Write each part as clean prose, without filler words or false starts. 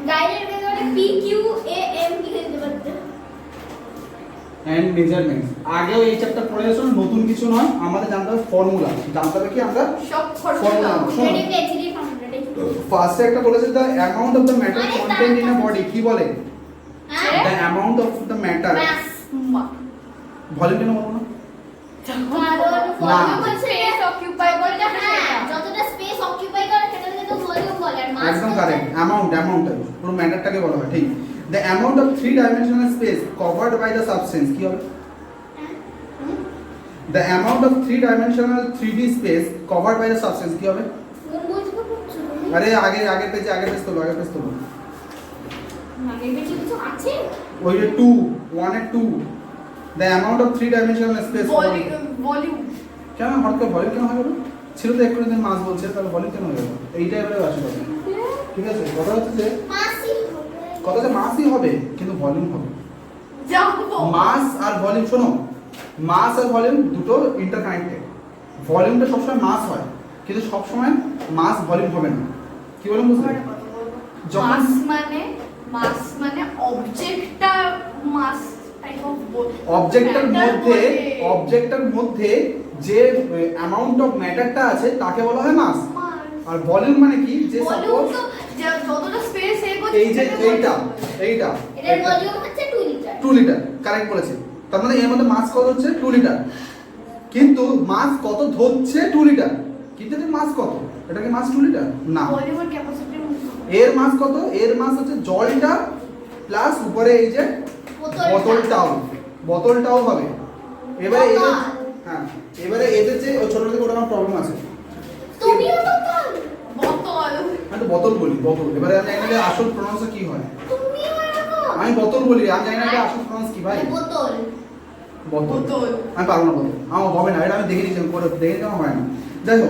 গাইডের মানে P Q A M কি লিখতে পারতে এন্ড মেজারমেন্টস। আগেও এই চ্যাপ্টার পড়ে গেছো, নতুন কিছু নয়, আমাদের জানতে হবে ফর্মুলা, জানতে হবে কি আমরা সব ফর্মুলা হেডিং এইচডি ফর্মুলা ফার্স্টে একটা বলেছে the amount of the matter content in a body, কি বলে the amount of the matter mass volume কেন বলবো না? কারণ ভলিউম হচ্ছে স্পেস অকুপাই করে যতটা স্পেস অকুপাই করে সেটাকে তো ভলিউম বলে আর মাস একদম কারেক্ট, অ্যামাউন্ট পুরো ম্যাটারটাকে বলা হয়, ঠিক। The amount of 3 dimensional space covered by the substance, কি হবে? The amount of 3 dimensional 3D space covered by the substance, কি হবে? আরে আগের পেজ তোলো আগে বেশি কিছু আছে ওই যে 2 1 এর 2 the amount of 3 dimensional space volume কেন হঠাৎ করে ভলিউম কেন হয়ে গেল? ছিল তো একটু দিন মাস বলছে, তাহলে ভলিউম কেন হয়ে গেল? এইটা এবারে আসে কথা, ঠিক আছে? কথা হচ্ছে যে মাসই কথা যে মাসই হবে কিন্তু ভলিউম হবে। যাবো মাস আর ভলিউম, শোনো, মাস আর ভলিউম দুটো ইন্টারকানেক্টেড। ভলিউমটা সবসময় মাস হয় কিন্তু সবসময় মাস ভলিউম হবে না। কি বলুন বুঝলে? যখন মাস মানে অবজেক্টটা মাস টাইপ অফ অবজেক্টের মধ্যে যে অ্যামাউন্ট অফ ম্যাটারটা আছে তাকে বলা হয় মাস। আর ভলিউম মানে কি? যে সাপোজ যতটা স্পেস এই যে এইটা এটার ভলিউম হচ্ছে 2 লিটার 2 লিটার, কারেক্ট বলেছে। তার মানে এর মধ্যে মাস কত হচ্ছে? 2 লিটার। কিন্তু মাস কত ধরছে? 2 লিটার। কিন্তু এর মাস কত? এটা কি মাস 2 লিটার? না। ভলিউমের ক্যাপাসিটি এর মাস কত? এর মাস হচ্ছে জলটা প্লাস উপরে এই যে বোতলটাও হবে। এবারে হ্যাঁ, এবারে এদের যে ছোট থেকে ওটা আমার প্রবলেম আছে। তুমিও তো বোতল আমি তো বোতল বলি, বোতল। এবারে আমি জানি না আসল প্রনাউন্স কি হয়। তুমিও এরকম আমি বোতল বলি, আমি জানি না এটা আসল প্রনাউন্স কি ভাই। বোতল আমি পারবো না বোতল, আমার হবে না, এটা আমি দেখে নিয়েছি, করে দেখে নিতে হয় না। দেখো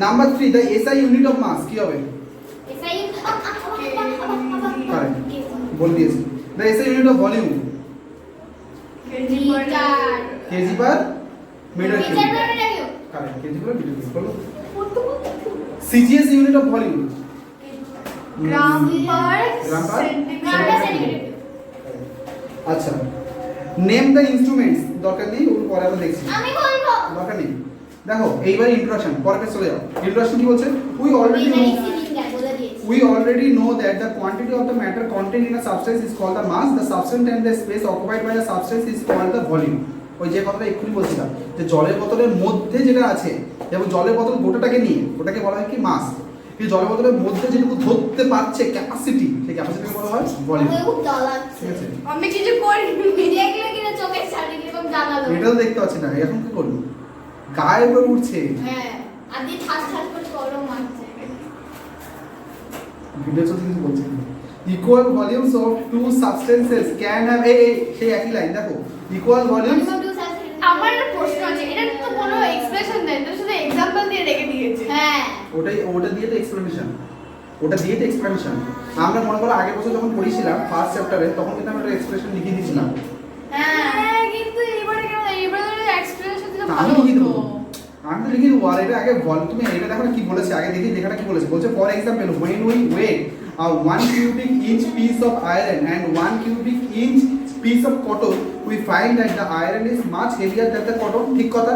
number 3 the SI unit of mass, কি হবে? এসআই কারেক্ট বল দিয়েছি। The SI unit of volume KG per metre cube, correct, KG per metre cube. বলো CGS unit of volume gram per centimetre. আচ্ছা, নেম দ্য ইনস্ট্রুমেন্টস, দরকার নেই, ওর পরে আমরা দেখছি, আমি বলবো দরকার নেই। দেখো এইবার ইন্ট্রোডাকশন, পরে পেজ চলে যাও। ইন্ট্রোডাকশন কি বলছে? We already know that the quantity of the matter contained in a substance is called the mass. The substance and the space occupied by the substance is called the volume. ওই যে কথাটা এক্ষুনি বলছিলাম যে জলের বোতলের মধ্যে যেটা আছে, এবং জলের বোতল গোটাটাকে নিয়ে ওটাকে বলা হয় কি মাস। কিন্তু জলের বোতলের মধ্যে যেটুকু ধরতে পারছে ক্যাপাসিটি, সেই ক্যাপাসিটিকে বলা হয় ভলিউম। ঠিক আছে, আমি কিছু করি দেখলে কিনা চোখের সামনে কিরকম জ্বালালো। এটাও দেখতে পাচ্ছি না, এখন কি করব? গায়ে উপরে উঠছে। হ্যাঁ, আদি ঠাস ঠাস করে গরম মারছে। ভিডিও চলছে কিছু বলছে না। Equal volumes of two substances can have সেই একই লাইন, দেখো ইকুয়াল ভলিউমস। আমার একটা প্রশ্ন আছে, এটা তো কোনো এক্সপ্রেশন দেন না, শুধু एग्जांपल দিয়ে রেখে দিয়েছে। হ্যাঁ, ওটা দিয়ে তো এক্সপ্লেনেশন, আমরা মনে করো আগের বছর যখন পড়িয়েছিলাম ফার্স্ট চ্যাপ্টারে, তখন কিন্তু আমরা একটা এক্সপ্রেশন লিখে দিয়েছিলাম। হ্যাঁ, কিন্তু এবারে এক্সপ্লেনেশন দিলে আমি ভালো লিখে হতো। দেবো, আমি তো লিখে দেবো। আর এটা আগে বল, তুমি এটা দেখো কি বলেছে আগে, দেখি লেখাটা কি বলেছে। বলছে for example when we weigh a 1 cubic inch piece of iron and 1 cubic inch piece of cotton, we find that the iron is much heavier than the cotton. ঠিক কথা।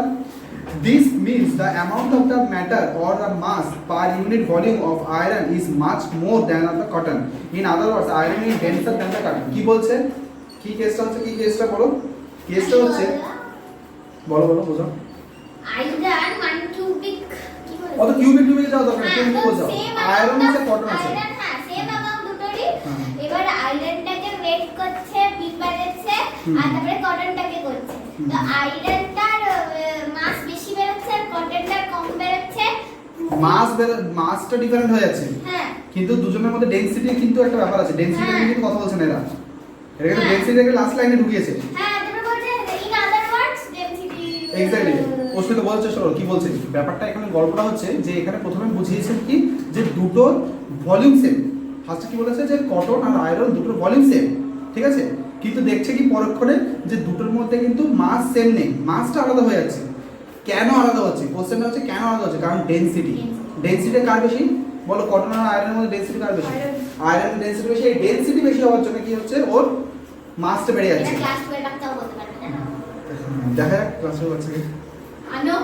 This means the amount of the matter or the mass per unit volume of iron is much more than of the cotton. In other words, iron is denser than the cotton. কি বলছে? কি কেসটা হচ্ছে? কি কেসটা বলো? কেসটা হচ্ছে, বলো বোঝো। আয়রন 1 কিউবিক কি বলে? অত কিউবিক যাও দরকার নেই, তুমি বোঝাও। আয়রন আছে কটন আছে। আয়রন হ্যাঁ, সেম অ্যামাউন্ট দুটোরই। এবার আয়রনটাকে ওয়েট করছে বিপারেছে আর তারপরে কটনটাকে করছে। তো আয়রনটার মাস বেশি বেরোচ্ছে আর কটনটার কম বেরোচ্ছে। মাসটা ডিফারেন্ট হয়ে যাচ্ছে। হ্যাঁ, কিন্তু দুজনের মধ্যে ডেনসিটি কিন্তু একটা ব্যাপার আছে। ডেনসিটি নিয়ে কিন্তু কথা বলছেন এরা। এরা কিন্তু ডেনসিটিকে লাস্ট লাইনে ঢুকিয়েছে। হ্যাঁ, তারপরে বলছে in other words density. Exactly. ওর তো বলার চেষ্টা করো কি বলছে। ব্যাপারটা এখানে গল্পটা হচ্ছে যে এখানে প্রথমে বুঝিয়েছেন কি যে দুটোর ভলিউম সেম। ফার্স্টে কি বলেছে যে কটন আর আয়রন দুটোর ভলিউম সেম, ঠিক আছে? কিন্তু দেখছে কি পরক্ষণে যে দুটোর মধ্যে কিন্তু মাস সেম নেই, মাসটা আলাদা হয়ে যাচ্ছে। কেন আলাদা হচ্ছে? কোশ্চেনটা হচ্ছে কেন আলাদা হচ্ছে? কারণ ডেনসিটি কার বেশি? বলো কটন আর আয়রনের মধ্যে ডেনসিটি কার বেশি? Iron. আয়রনের ডেনসিটি বেশি। এই ডেনসিটি বেশি হওয়ার জন্য কি হচ্ছে, ওর মাসটা বেড়ে এটা যাচ্ছে। ক্লাস 12 টাকাও বলতে পারবে না। দেখা যাক ক্লাসে বাচ্চাকে। আনো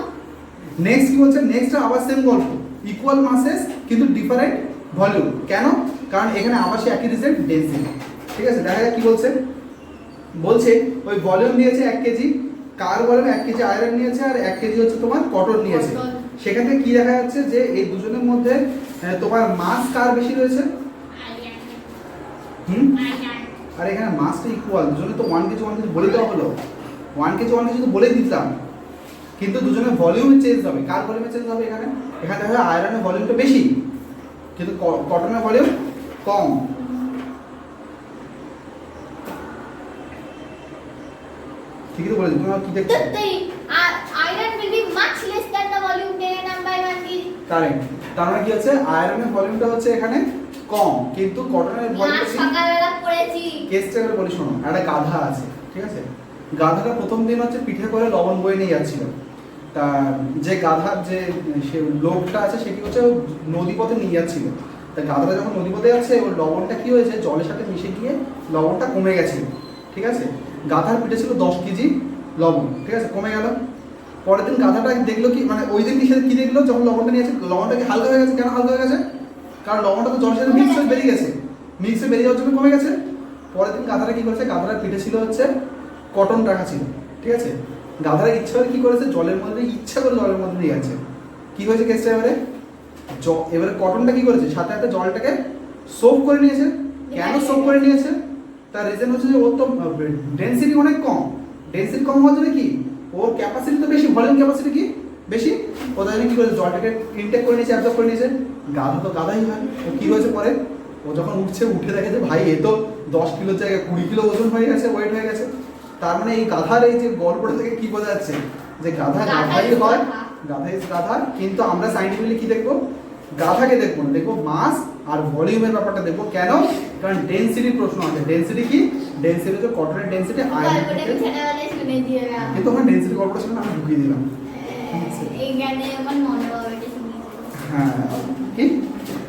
নেক্সট কি বলছে, নেক্সট আবার সেম গল্প, ইকুয়াল মাসেস কিন্তু ডিফারেন্ট ভলিউম। কেন? কারণ এখানে আবার সে একই রিজেন্ট ডেনসিটি। ঠিক আছে, দেখা যাক কি বলছে। বলছে ওই ভলিউম দিয়েছে 1 কেজি, কার ভলিউম 1 কেজি আয়রন নিয়েছে আর 1 কেজি হচ্ছে তোমার কটন নিয়েছে। Cotton. সেখান থেকে কি দেখা যাচ্ছে যে এই দুজনের মধ্যে তোমার মাস কার বেশি রয়েছে? আইরন হুম, আইরন আর এখানে মাসটা ইকুয়াল, দুজনে তো 1 কেজি 1 কেজি বলে দেওয়া হলো, 1 কেজি 1 কেজি তো বলে দিতাম, কিন্তু দুজনের ভলিউম চেঞ্জ হবে। কার ভলিউমে চেঞ্জ হবে? এখানে এখানে দেখা যায় আয়রনের ভলিউমটা বেশি কিন্তু কটনের ভলিউম কম। ঠিকই তো বলেছি, তুমি কি দেখছো? iron will be much less than the volume taken up by 1 kg. Current. তার মানে কি হচ্ছে, আয়রনের ভলিউমটা হচ্ছে এখানে কম কিন্তু কটনের ভলিউম আজ বেশি। সকালবেলা পড়েছি। কেসটা এবার বলি শোনো, একটা গাধা আছে, ঠিক আছে? গাধাটা প্রথম দিন হচ্ছে পিঠে করে লবণ বয়ে নিয়ে যাচ্ছিল। তা যে গাধার যে সে লোকটা আছে সে কি হচ্ছে, ও নদীপথে নিয়ে যাচ্ছিল। তা গাধাটা যখন নদীপথে যাচ্ছে, ওর লবণটা কি হয়েছে, জলের সাথে মিশে গিয়ে লবণটা কমে গেছে। ঠিক আছে, গাধার পিঠে ছিল 10 কেজি লবণ, ঠিক আছে, কমে গেল। পরের দিন গাধাটা দেখলো কি, মানে ওই দিন কি দেখলো, যখন লবণটা নিয়েছে লবণটা কি হালকা হয়ে গেছে। কেন হালকা হয়ে গেছে? কারণ লবণটা তো জলের সাথে মিক্স হয়ে বেরিয়ে গেছে, মিক্স হয়ে বেরিয়ে যাওয়ার জন্য কমে গেছে। পরের দিন গাধাটা কি করেছে, গাধাটার পিঠে ছিল হচ্ছে কটন রাখা ছিল, ঠিক আছে। গাধারা ইচ্ছা করে কি করেছে, জলের মধ্যে ইচ্ছা করে জলের মধ্যে দিয়ে গেছে। কি হয়েছে কেসটা এবারে, এবারে কটনটা কি করেছে, সাথে সাথে জলটাকে সোপ করে নিয়েছে। কেন সোপ করে নিয়েছে? তার রিজন হচ্ছে যে ওর তো ডেনসিটি অনেক কম। ডেনসিটি কম হওয়ার জন্য কি, ওর ক্যাপাসিটি তো বেশি, ভলিউম ক্যাপাসিটি কি বেশি, ও তাই জন্য কি করেছে, জলটাকে ইনটেক করে নিয়েছে, অ্যাবজর্ব করে নিয়েছে। গাধা তো গাধাই হয়। ও কি হয়েছে পরে, ও যখন উঠছে, উঠে দেখে যে ভাই এ তো 10 কিলোর জায়গায় 20 কিলো ওজন হয়ে গেছে, ওয়েট হয়ে গেছে। তার মানে এই গাধার এই যে গল্পটা থেকে কি বোঝা যাচ্ছে, যে গাধা গাধাই হয়, গাধা ইজ গাধা। কিন্তু আমরা সাইন্টিফিকলি কি দেখবো, গাধাকে দেখবো না, দেখবো মাস আর ভলিউমের ব্যাপারটা দেখবো। কেন? কারণ ডেনসিটির প্রশ্ন আছে। ডেনসিটি কি, ডেনসিটি হচ্ছে কটনের ডেনসিটি আয়রন। গল্পটা আমি ছোটবেলায় শুনে দিলাম। কিন্তু আমরা ডেনসিটি গল্পটা শুনে আমি ঢুকিয়ে দিলাম। এই গানে আমার মনে বাবা এটা শুনি। হ্যাঁ, কি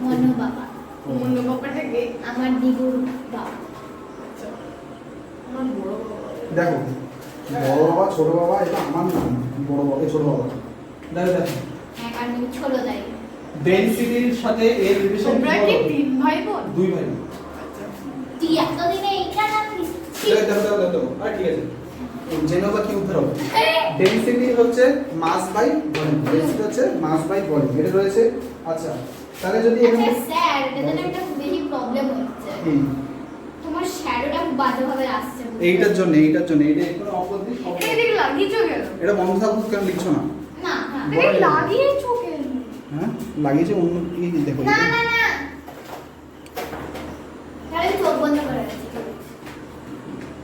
মনু বাবা, অন্য ব্যাপারটা কে? আমার দিগুর বাবা। আচ্ছা। আমার বড় বাবা। দেখো, বড় বাবা ছোট বাবা এটা আমার নাম, বড় বাবা ছোট বাবা। দেখো দেখো, হ্যাঁ, কারণ আমি ছোট তাই। ডেনসিটির সাথে এর রিলেশন তোমরা কি 3 ভাই বোন? দুই ভাই। আচ্ছা। তুই এতদিনে এইটা নাম দিচ্ছিস? দেখো দেখো দেখো, আর ঠিক আছে, জেনো বা কি উত্তর হবে। ডেনসিটি হচ্ছে মাস বাই ভলিউম, ডেনসিটি হচ্ছে মাস বাই ভলিউম, এটা রয়েছে। আচ্ছা, তাহলে যদি এখানে আচ্ছা স্যার, এটা জন্য একটা বেশি প্রবলেম হচ্ছে। তোমার শ্যাডোটা খুব বাজেভাবে আসছে। এইটার জন্য এটা এখানে অপরদি সব এটা এদিকে লাগিয়েছো কেন? এটা বন্ধ থাকুক, কেন লিখছো না? না না এটা লাগিয়েছো কেন? হ্যাঁ, লাগিয়েছে অন্য কি দেখো। না না না, তাহলে আমি চোখ বন্ধ করে রাখছি।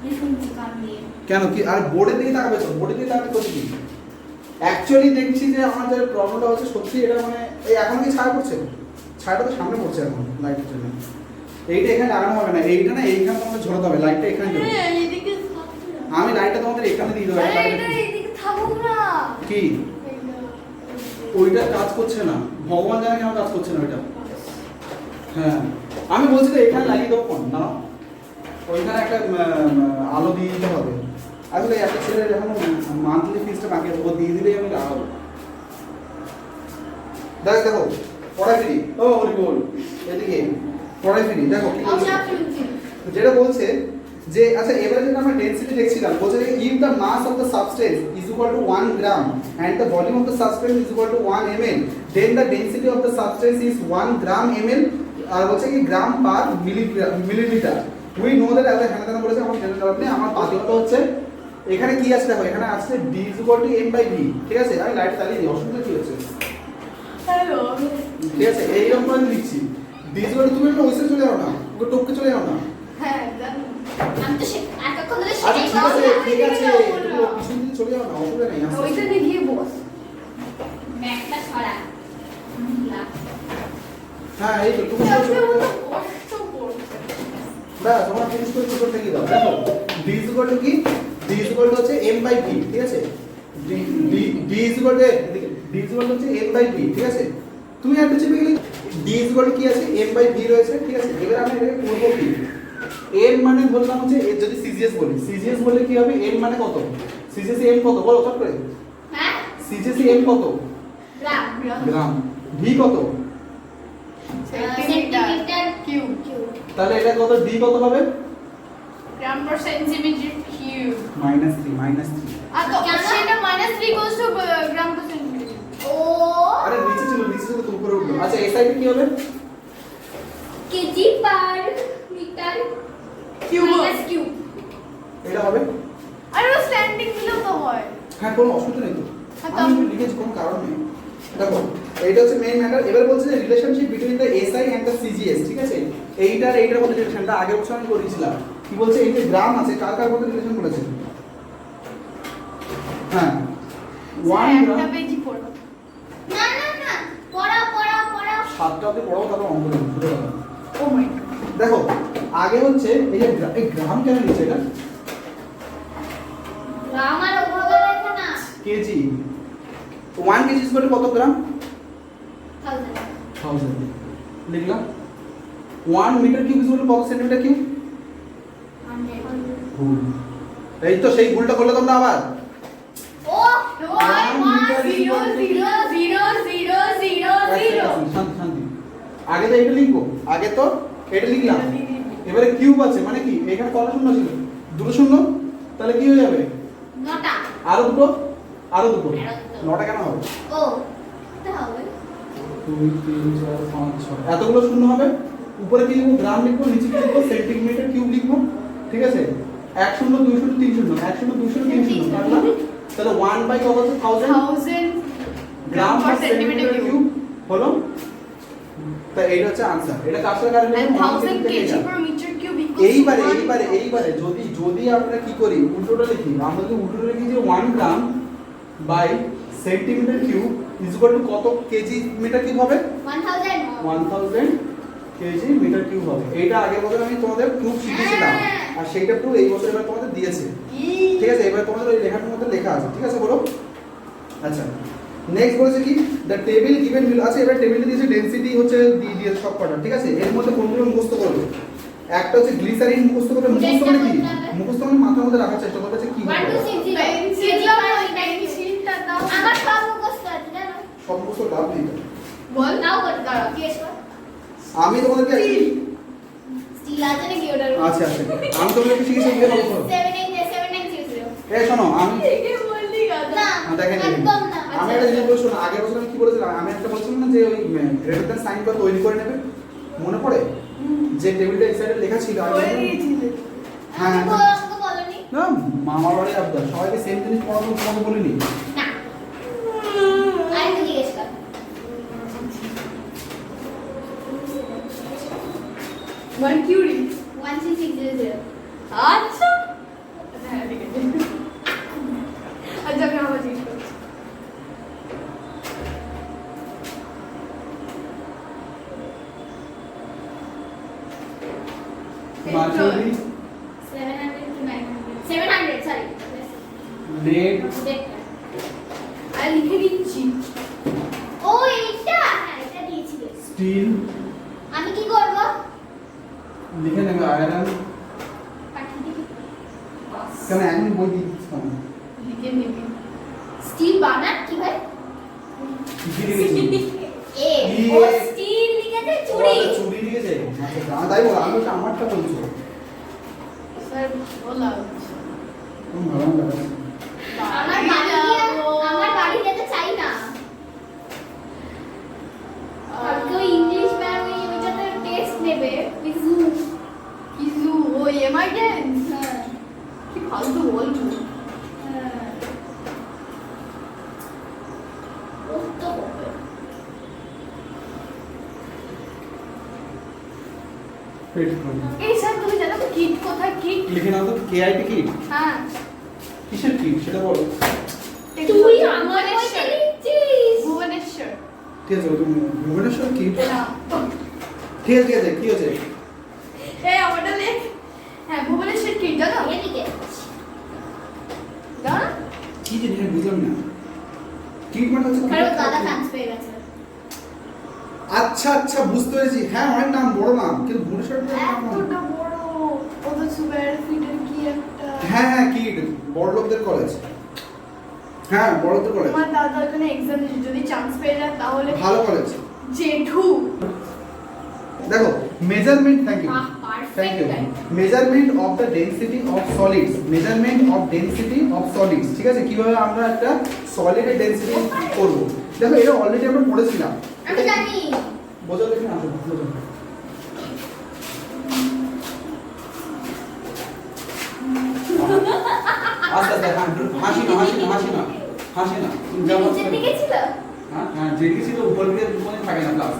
আমি শুনছি কান দিয়ে। কেন কি আর বোর্ডের দিকে তাকাবে তো, বোর্ডের দিকে তাকাবে করছি কি? অ্যাকচুয়ালি দেখছি যে আমার যে প্রবলেমটা হচ্ছে সত্যি এটা, মানে এই এখন কি ছায়া পড়ছে, ছায়াটা তো সামনে পড়ছে এখন লাইটের জন্য। এইটা এখানে লাগানো হবে না, এইটা না এইখানে তোমাদের ঝোলাতে হবে, লাইটটা এখানে দেবো। হ্যাঁ, এদিকে থাকছে না। আমি লাইটটা তোমাদের এখানে দিয়ে দেবো। আরে লাইটটা এটা এদিকে থাকুক না। কি ওইটা কাজ করছে না, ভগবান জানে কেন কাজ করছে না ওইটা। হ্যাঁ, আমি বলছি তো এখানে লাগিয়ে দেবো ফোন, না ওইখানে একটা আলো দিয়ে দিতে হবে। আসলে একটা ছেলে যখন মান্থলি ফিসটা বাকি আছে, ও দিয়ে দিলেই আমি লাগাবো। দেখো পড়াই ফিরি, ও বলি বল এদিকে পড়াই ফিরি। দেখো কি বলছে, আচ্ছা শুনছি। যেটা বলছে যে আচ্ছা এবারে যেটা আমরা ডেনসিটি দেখছিলাম, বলছে যে if the mass of the substance is equal to 1 gram and the volume of the substance is equal to 1 ml, then the density of the substance is 1 gram ml, আর বলছে কি gram per millilitre. We know that এত হ্যাঁ বলেছে, আমার জেনে যাওয়ার নেই। আমার পাতিটা হচ্ছে এখানে কি আছে দেখো, এখানে আসছে d is equal to m by v, ঠিক আছে। আমি লাইট জ্বালিয়ে দিই, অসুবিধা কি হচ্ছে? হ্যালো। ঠিক আছে, এইরকম করে লিখছি d is equal to, তুমি একটু ওইসে চলে যাও না, ওকে টপকে চলে যাও না। হ্যাঁ, জানো। আমি তো এতক্ষণ ধরে আরে সেটাই ঠিক আছে বললাম। ঠিক আছে, যাবো না। তুমি পিছন দিকে চলে যাও না, অসুবিধা নেই। আস্তে আস্তে। ওইখানে গিয়ে বস। ব্যাগটা ছড়া। হ্যাঁ এই তো তুমি আজকে চলে- মতো কষ্ট করছে। ব্যাস তোমরা ফিনিশ করে চুপ থেকে দাও। দেখো d is equal to কি, d is equal to হচ্ছে m by v, ঠিক আছে। d is equal to এদিকে, d is equal to হচ্ছে m by v, ঠিক আছে। তুমি একটু চেপে গেলে d ইকুয়াল কি আছে m বাই v রয়েছে, ঠিক আছে। এবার আমরা এটাকে করব কি, m মানে বললাম হচ্ছে এর যদি সিজিএস বলি, সিজিএস বলে কি হবে, m মানে কত, সিজিএস m কত বলো চট করে, হ্যাঁ সিজিএস m কত, গ্রাম গ্রাম, v কত, সেন্টিমিটার কিউব তাহলে এটা কত, d কত হবে, গ্রাম পার সেন্টিমিটার কিউব -3 আর তো কেন? সেটা -3 goes two gram per centimetre ও আরে নিচে ছিল তো উপরে উঠলো। আচ্ছা এই সাইডে কি হবে, KG per metre cube cube এটা হবে, আরে ও স্ট্যান্ডিং দিলেও তো হয় হ্যাঁ কোনো অসুবিধা নেই তো, হ্যাঁ, আমি একটু লিখেছি কোনো কারণ নেই। দেখো এইটা হচ্ছে মেইন ম্যাটার। এবার বলছে যে relationship between the SI and the CGS, ঠিক আছে। এইটার মধ্যে রিলেশনটা আগের বছর আমি করেছিলাম। কি বলছে, এই যে গ্রাম আছে কার কার মধ্যে রিলেশন বলেছে, হ্যাঁ 1 একটা গ্রাম, পেজই পড়ো না না না পড়াও 7টা অবধি পড়াও, তারপর অঙ্ক করো, বুঝতে পারবে। ও মাই দেখো আগে হচ্ছে এই যে এই গ্রাম কেন নিচ্ছে এটা, গ্রাম আর ওভাবে লেখা না কেজি, 1 কেজি ইকুয়াল কত গ্রাম, 1000 1000 লিখলাম। 1 মিটার কিউব ইকুয়াল কত সেন্টিমিটার কিউব, 100 ভুল, এই তো সেই ভুলটা করলে তোমরা আবার, ও 1 শান্তি, আগে তো এটা লিখবো, আগে তো এটা লিখলাম, এবারে কিউব আছে মানে কি, এখানে কত শূন্য ছিল, দুটো শূন্য, তাহলে কি হয়ে যাবে, নটা আরো দুটো, আরো দুটো, আরো দুটো। 9টা কেন হবে, ও এটা হবে 2 3 4 5 6 এতগুলো শূন্য হবে, উপরে কি লিখবো, গ্রাম লিখবো, নিচে কি লিখবো, সেন্টিমিটার কিউব লিখবো, ঠিক আছে। 1 শূন্য 2 শূন্য 3 শূন্য, 1 শূন্য 2 শূন্য 3 শূন্য কাটলাম, তাহলে 1 বাই কত হচ্ছে 1000 গ্রাম পার সেন্টিমিটার কিউব হলো। তা এইটা হচ্ছে आंसर, এটা কার সাথে কার এইবারে যদি আমরা কি করি, উল্টোটা লিখি, আমরা যদি উল্টোটা লিখি যে 1 gram by centimetre cube equal to কত কেজি মিটার কিউব হবে, 1000 কেজি মিটার কিউব হবে। এইটা আগের বছর আমি তোমাদের প্রুফ শিখিয়েছিলাম, আর সেইটা প্রুফ এই বছর এবার তোমাদের দিয়েছে, ঠিক আছে। এবার তোমাদের ওই লেখাটার মধ্যে লেখা আছে, ঠিক আছে বলো। আচ্ছা নেক্সট বলেছে কি, দ্য টেবিল গিভেন বিল, আচ্ছা এবার টেবিলটা দিয়েছে ডেনসিটি হচ্ছে দিয়ে সব কটা, ঠিক আছে। এর মধ্যে কোনগুলো মুখস্থ করবে, একটা হচ্ছে গ্লিসারিন মুখস্থ করবে, মুখস্থ মানে কি, মুখস্থ মানে মাথার মধ্যে রাখার চেষ্টা করবে যে কি হবে, 1260 আমার সব মুখস্থ আছে জানো সব মুখস্থ লাভ নেই তো। বল নাও কর দাঁড়াও জিজ্ঞেস কর আমি তোমাদেরকে স্টিল আছে নাকি ওটার আচ্ছা আমি তোমাদেরকে শিখিয়েছি যে হবে করো। 7960 এই শোনো আমি ঠিকই বললি গাদা না দেখেন একদম না আমি একটা জিনিস বলছি, শোনো আগের বছর আমি কি বলেছিলাম, আমি একটা বলছিলাম না যে ওই গ্রেটার দ্যান সাইন করে তৈরি করে নেবে, মনে পড়ে যে টেবিলটা এই সাইডে লেখা ছিল আগে করে দিয়েছিলে হ্যাঁ আমি অঙ্ক বলনি না মামার বাড়ি আবদার সবাইকে সেম জিনিস পড়াবো তোমাকে বলিনি, না আমি তো জিজ্ঞেস কর মার্কিউরি 16600 আচ্ছা হ্যাঁ ঠিক আছে আচ্ছা আমি আবার জিজ্ঞেস করছি মার্কিউরি 700 to 900 700 সরি লেড আর লিখে দিচ্ছি ও এইটা হ্যাঁ এটা দিয়েছিল স্টিল আমি কি করব লিখে নেবে, আয়রন পাঠিয়ে দিবি কেন এখন বই দিয়ে দিচ্ছি কেন, লিখে নিবি স্টিল বানান কি ভাই কি লিখেছি এ ই, ও এ। স্টিল লিখেছে চুড়ি চুরি লিখেছে, আচ্ছা আমি তাই বল, আমি বলছি আমারটা বলছো, স্যার বলা তুমি ভালো লাগে আমার বাড়ি যেতে চাই না কালকে ওই ইংলিশ ম্যাম ওই যেটা টেস্ট নেবে পিজু কিজু ও এমআই ড্যান্স হ্যাঁ কি ফালতু বলবো ও তো হবে পেট করুন এই স্যার তুমি জানো কিট কোথায় কিট লিখে নাও তো কেআইটি কিট, হ্যাঁ কিসের কিট সেটা বলো, তুই আমার বইতে লিখছিস ভুবনেশ্বর ঠিক আছে তুমি ভুবনেশ্বর কিট, না ঠিক আছে কি হয়েছে, এই আমারটা লেখ হ্যাঁ ভুবনেশ্বর কিট জানো এদিকে জানো কি জিনিস আমি বুঝলাম না, কিট মানে হচ্ছে কারণ দাদা চান্স পেয়ে গেছে আচ্ছা আচ্ছা আচ্ছা বুঝতে পেরেছি, হ্যাঁ অনেক নাম, বড় নাম, কিন্তু ভুবনেশ্বরের নাম অনেক। এতটা বড় ওদের সুপার ফিটের কি একটা হ্যাঁ হ্যাঁ কিড, বড় লোকদের কলেজ, হ্যাঁ বড় লোকদের কলেজ, আমার দাদা ওখানে এক্সাম দিয়েছে, যদি চান্স পেয়ে যায় তাহলে ভালো কলেজ। জেঠু। দেখো মেজারমেন্ট, থ্যাংক ইউ বাহ, thank you, perfect. Measurement of the density of solids, measurement of density of solids, ঠিক আছে, কিভাবে আমরা একটা সলিডের ডেনসিটি করব। দেখো এটা অলরেডি আমরা পড়েছিলাম, আমি জানি। বোঝো দেখি আসো বোঝো। আস্তে আস্তে হাসি না হাসি না হাসি না হাসি না, তুমি যা বলছো। নিচের দিকে ছিল? হ্যাঁ হ্যাঁ যেদিকে ছিল উপর দিকে কোনো থাকে না ক্লাস।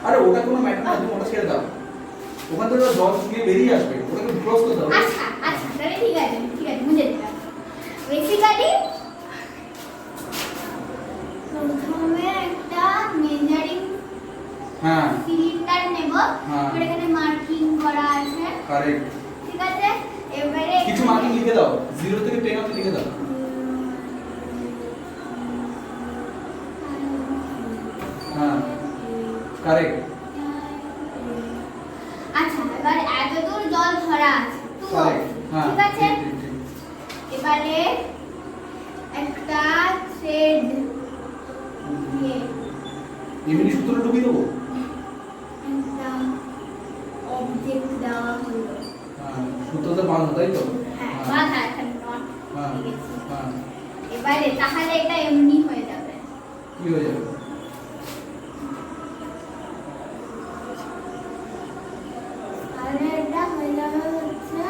আরে ওটা কোনো ম্যাটার না, তুমি ওটা ছেড়ে দাও, ওখান থেকে জল শুকিয়ে বেরিয়ে আসবে, ওটাকে ক্লোজ করে দাও। আচ্ছা আচ্ছা, তাহলে ঠিক আছে বুঝে দিলাম। বেসিক্যালি প্রথমে একটা মেজারিং হ্যাঁ সিলিন্ডার নেব, হ্যাঁ। এবার এখানে মার্কিং করা আছে, কারেক্ট, ঠিক আছে। এবারে কিছু মার্কিং লিখে দাও, 0 থেকে 10 অবধি লিখে দাও। হ্যাঁ কারেক্ট, আচ্ছা, এবার এতদূর জল ভরা আছে, কারেক্ট, হ্যাঁ ঠিক আছে। ঠিক, ঠিক, ঠিক। এবারে একটা থ্রেড দিয়ে এমনি সূত্র ঢুকিয়ে দেবো। একটা অবজেক্ট দেওয়া হলো। হ্যাঁ সূত্রতে বাঁধা, তাই তো? হ্যাঁ, বাঁধা এখানে নট হ্যাঁ লিখেছি। হ্যাঁ, এবারে তাহলে এটা এমনি হয়ে যাবে। কি হয়ে যাবে? তাহলে এটা হয়ে যাবে হচ্ছে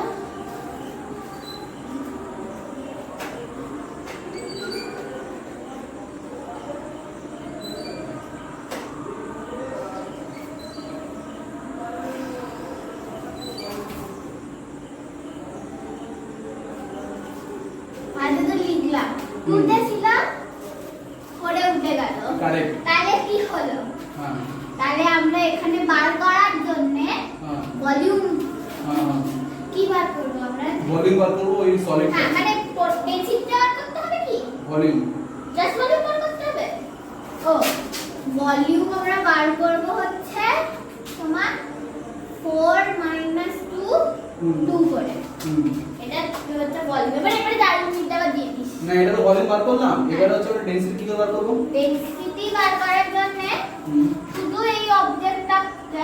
আগে তো লিখলাম, টুতে ছিলাম, পরে উঠে গেল। কারেক্ট, তাহলে কি হলো? হ্যাঁ তাহলে আমরা এখানে বার করার জন্য হ্যাঁ ভলিউম হ্যাঁ, কি বার করব আমরা? ভলিউম বার করবো ওই সলিড, হ্যাঁ, মানে ডেনসিটি বার করতে হবে কি? ভলিউম। জাস্ট ভলিউম বার করতে হবে? ও, ভলিউম আমরা বার করব হচ্ছে সমান 4 - 2 2 করে। এটা হচ্ছে ভলিউম। এবারে দাঁড়িয়ে দিয়ে দিস। না এটা তো ভলিউম বার করলাম, এবার হচ্ছে ওটা ডেনসিটি কি করে বার করবো? ডেনসিটি বার করার জন্য শুধু এই অবজেক্টটা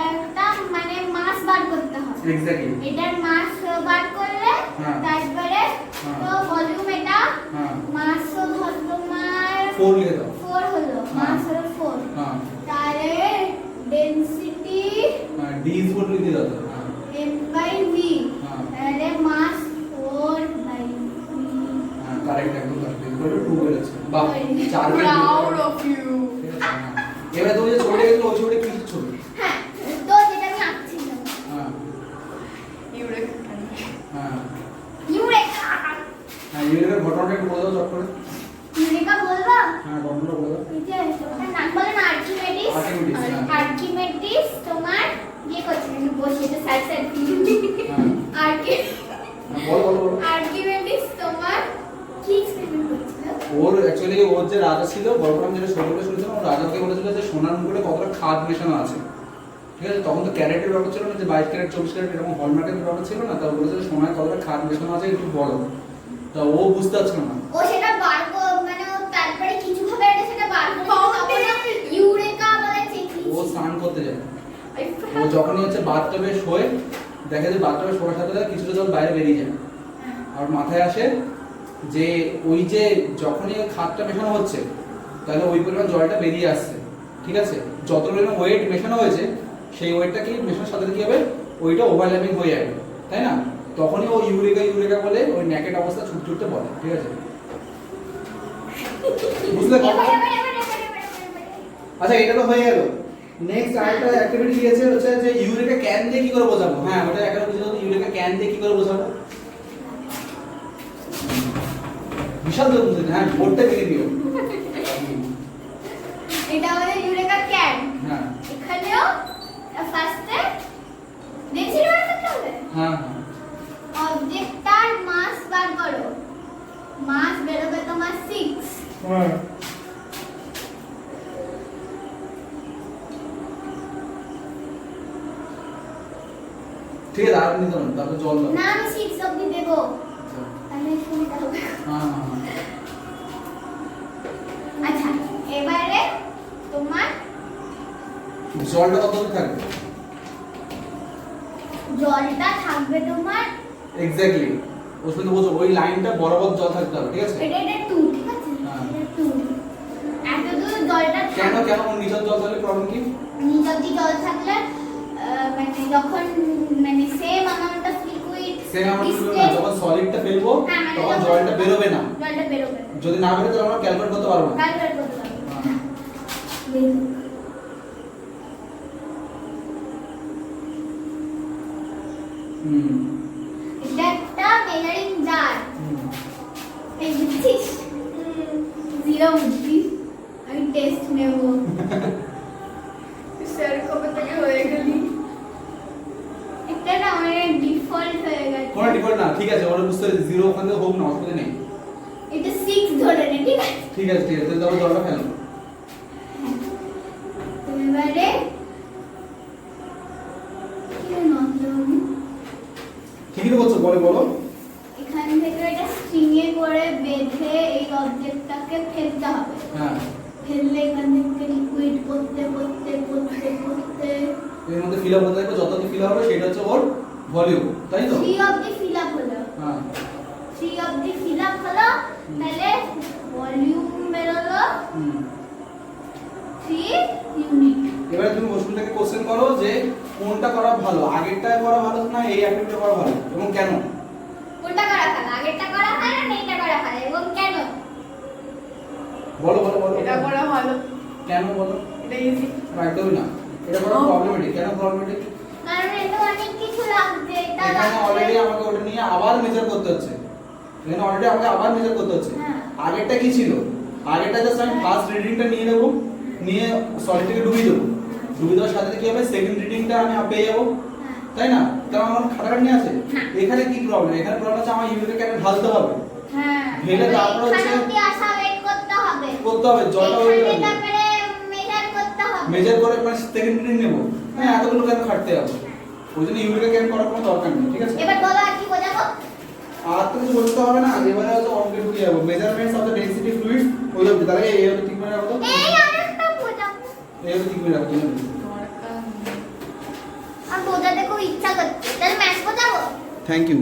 একটা মানে মাস বার করতে হবে। এক্স্যাক্টলি, এটার মাস বার করলে হ্যাঁ। তারপরে হ্যাঁ। তো ভলিউম এটা হ্যাঁ মাস হলো তোমার 4 লিখে দাও। 4 হলো, হ্যাঁ। মাস হলো 4। হ্যাঁ তাহলে ডেনসিটি হ্যাঁ ডি ইজ ইকুয়াল টু লিখে দাও। হ্যাঁ m/v, হ্যাঁ তাহলে মাস 4/v। হ্যাঁ কারেক্ট, একদম কারেক্ট, ইকুয়াল টু 2 বেরোচ্ছে। বাহ, 4 বের Proud of you. এবারে তুমি যে ছবিটা গেছো ওই ছবিটা কিসের ছবি? হ্যাঁ, তো যেটা আমি আঁকছিলাম হ্যাঁ Eureka. হ্যাঁ ইউরেকা। হ্যাঁ ইউরেকার ঘটনাটা একটু বলে দাও চট করে। ইউরেকা বলবো? হ্যাঁ ঘটনাটা বলে দাও। এই যে ওটার নাম বলে না, আর্কিমেডিস। আর্কিমিডিস, হ্যাঁ। আর্কিমেডিস তোমার ইয়ে করছিল, একটু বসে তো সাইড সাইড হ্যাঁ বলো বলো বলো। আর্কিমেডিস তোমার কি এক্সপেরিমেন্ট করছিল? ওর অ্যাকচুয়ালি ওর যে রাজা ছিল, গল্পটা যেটা শুরুতে শুনেছিলাম, ওর রাজাকে বলেছিল যে সোনার মুকুটে কতটা খাদ মেশানো আছে, ঠিক আছে। তখন তো ক্যারেটের ব্যাপার ছিল না, যে 22 ক্যারেট 24 ক্যারেট এরকম হলমার্কের ব্যাপার ছিল না, তা বলেছিল সোনায় কতটা খাদ মেশানো আছে একটু বলো। তা ও বুঝতে পারছিল না। ও সেটা বার মানে ও তারপরে কিছু ভাবে এটা সেটা বার করে Fountain. ইউরেকা বলে চিঠি। ও স্নান করতে যায়, I ও forgot. যখনই হচ্ছে বাথটবে শোয়, দেখে যে বাথটবে শোয়ার সাথে সাথে কিছুটা জল বাইরে বেরিয়ে যায়, আর মাথায় আসে যে ওই যে যখনই ওই খাদটা মেশানো হচ্ছে তাহলে ওই পরিমাণ জলটা বেরিয়ে আসছে, ঠিক আছে। যত পরিমাণ ওয়েট মেশানো হয়েছে সেই ওয়েটটা কি মেশানোর সাথে সাথে কি হবে, ওইটা ওভারল্যাপিং হয়ে যাবে, তাই না। তখনই ও ইউরেকা ইউরেকা বলে ওই ন্যাকেট অবস্থা ছুট ছুটতে বলে, ঠিক আছে। বুঝলে কথা? আচ্ছা এটা তো হয়ে গেল। নেক্সট আরেকটা অ্যাক্টিভিটি দিয়েছে হচ্ছে যে ইউরেকা ক্যান দিয়ে কি করে বোঝাবো। হ্যাঁ ওটা একটা বুঝে দাও, ইউরেকা ক্যান দিয়ে কি করে বোঝাবো। বিশাল তো বুঝে, হ্যাঁ বোর্ডটা লিখে দিও। এটা হলো ইউরেকা ক্যান। হ্যাঁ এখানেও ফার্স্টে ডেনসিটি বার করতে হবে। হ্যাঁ হ্যাঁ অবজেক্টটার মাস বার করো, মাস বেরোবে তোমার 6। হ্যাঁ ঠিক আছে আর নিতে পারো তারপর জল দাও না আমি 6 অবধি দেবো তাহলে সুবিধা হবে। হ্যাঁ আচ্ছা এবারে তোমার জলটা কত অবধি থাকবে জলটা থাকবে তোমার এক্স্যাক্টলি ওখানে তো বলছো ওই লাইনটা বরাবর জল থাকতে হবে ঠিক আছে এটা 2 ঠিক আছে হ্যাঁ। এটা 2 এত দূর জলটা কেন কেন ওর নিচের জল তাহলে প্রবলেম কি নিচ অব্দি জল থাকলে মানে যখন মানে same amount of liquid same আমরা যখন সলিডটা ফেলবো হ্যাঁ, মানে তখন যখন- জলটা বেরোবে না জলটা বেরোবে যদি না বেরোয় তাহলে আমরা ক্যালকুলেট করতে পারবো না ক্যালকুলেট করতে পারবে হ্যাঁ। হুম এটা একটা মেজারিং জার হুম। এই বুঝছিস জিরো বুঝছিস আমি টেস্ট নেব স্যার কবে থেকে হয়ে গেলি এটা না আমার ডিফল্ট হয়ে গেছে কোনো ডিফল্ট না ঠিক আছে ওরা বুঝতে পেরেছি জিরো ওখান থেকে হোক না অসুবিধা নেই এটা 6 ধরে নে ঠিক আছে ঠিক আছে তাহলে তারপর জলটা ফেলো তো এবারে কি নতুন ঠিকই তো বলছো বলো এখান থেকে এটা স্ট্রিং এ করে বেঁধে এই অবজেক্টটাকে ফেলতে হবে হ্যাঁ ফেললে এখান থেকে লিকুইড করতে এর মধ্যে ফিল আপ হতে থাকবে যত ফিল হবে সেটা হচ্ছে ওর ভলিউম তাই তো 3 অবধি ফিল আপ হলো হ্যাঁ 3 অবধি ফিল আপ হলো তাহলে ভলিউম বেরোলো হুম 3 ইউনিট এবারে তুমি কোশ্চেনটাকে কোশ্চেন করো যে কোনটা করা ভালো আগেরটা করা ভালো না এই অ্যাক্টিভিটি করা ভালো এবং কেন কোনটা করা ভালো আগেরটা করা ভালো না এইটা করা ভালো এবং কেন বলো এটা করা ভালো কেন বলো এটা ইজি একদমই না এটা বড় প্রবলেমেটিক কেন প্রবলেমেটিক কারণ এটা অনেক কিছু লাগছে এটা এখানে অলরেডি আমাকে ওটা নিয়ে আবার মেজার করতে হচ্ছে এখানে অলরেডি আমাকে আবার মেজার করতে হচ্ছে হ্যাঁ। আগেরটা কি ছিল আগেরটা জাস্ট আমি ফার্স্ট রিডিংটা নিয়ে নেব নিয়ে সলিডটাকে ডুবিয়ে দেবো ডুবিয়ে দেওয়ার সাথে কি হবে সেকেন্ড রিডিংটা আমি পেয়ে যাবো তাই না তার আমার খাটাখাটি আছে না। এখানে কি প্রবলেম এখানে প্রবলেম হচ্ছে আমার ইউরিক অ্যাসিড ঢালতে হবে হ্যাঁ ঢেলে তারপর হচ্ছে- এখানে অবধি আসা ওয়েট করতে হবে করতে হবে জলটা ওই এখানে তারপরে মেজার করতে হবে মেজার করে মানে সেকেন্ড রিডিং নেব হ্যাঁ এতগুলো কেন খাটতে হবে ওই জন্য ইউরিক অ্যাসিড করার কোনো দরকার নেই ঠিক আছে এবার বলো আর কি বোঝাবো আর তো কিছু বলতে হবে না এবারে হচ্ছে অঙ্কে ঢুকে যাবো measurements of the density fluids ওই অবধি তাহলে এই অবধি ঠিক করে রাখো তো এই আরেকটা বোঝাবো এই অবধি ঠিক করে রাখো তুমি। তোমার একটা আর বোঝাতে খুব ইচ্ছা করছে তাহলে ম্যাথ বোঝাবো থ্যাংক ইউ